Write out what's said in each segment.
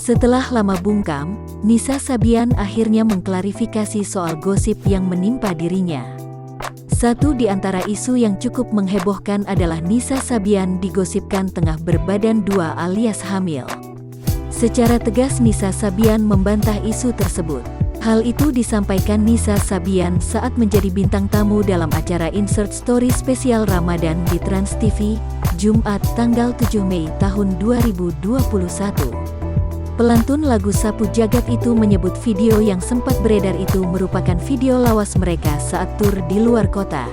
Setelah lama bungkam, Nisa Sabian akhirnya mengklarifikasi soal gosip yang menimpa dirinya. Satu di antara isu yang cukup menghebohkan adalah Nisa Sabian digosipkan tengah berbadan dua alias hamil. Secara tegas Nisa Sabian membantah isu tersebut. Hal itu disampaikan Nisa Sabian saat menjadi bintang tamu dalam acara Insert Story spesial Ramadan di Trans TV, Jumat tanggal 7 Mei tahun 2021. Pelantun lagu Sapu Jagat itu menyebut video yang sempat beredar itu merupakan video lawas mereka saat tur di luar kota.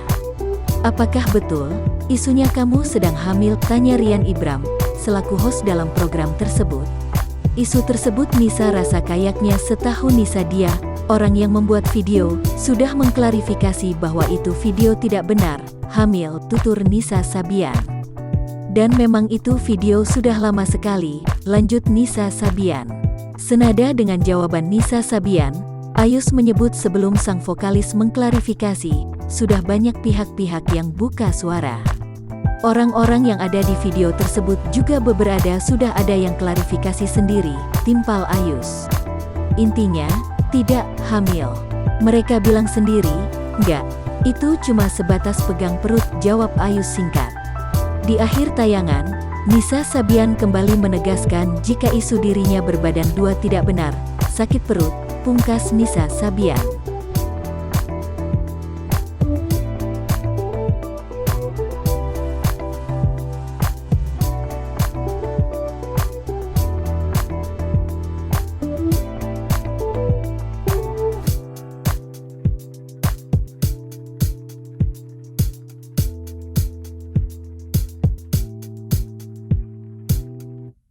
Apakah betul, isunya kamu sedang hamil? Tanya Rian Ibram, selaku host dalam program tersebut. Isu tersebut Nisa rasa kayaknya setahun Nisa dia, orang yang membuat video, sudah mengklarifikasi bahwa itu video tidak benar, hamil, tutur Nisa Sabian. Dan memang itu video sudah lama sekali, lanjut Nisa Sabian. Senada dengan jawaban Nisa Sabian, Ayus menyebut sebelum sang vokalis mengklarifikasi, sudah banyak pihak-pihak yang buka suara. Orang-orang yang ada di video tersebut juga beberapa sudah ada yang klarifikasi sendiri, timpal Ayus. Intinya, tidak hamil. Mereka bilang sendiri, enggak, itu cuma sebatas pegang perut, jawab Ayus singkat. Di akhir tayangan, Nisa Sabian kembali menegaskan jika isu dirinya berbadan dua tidak benar, sakit perut, pungkas Nisa Sabian.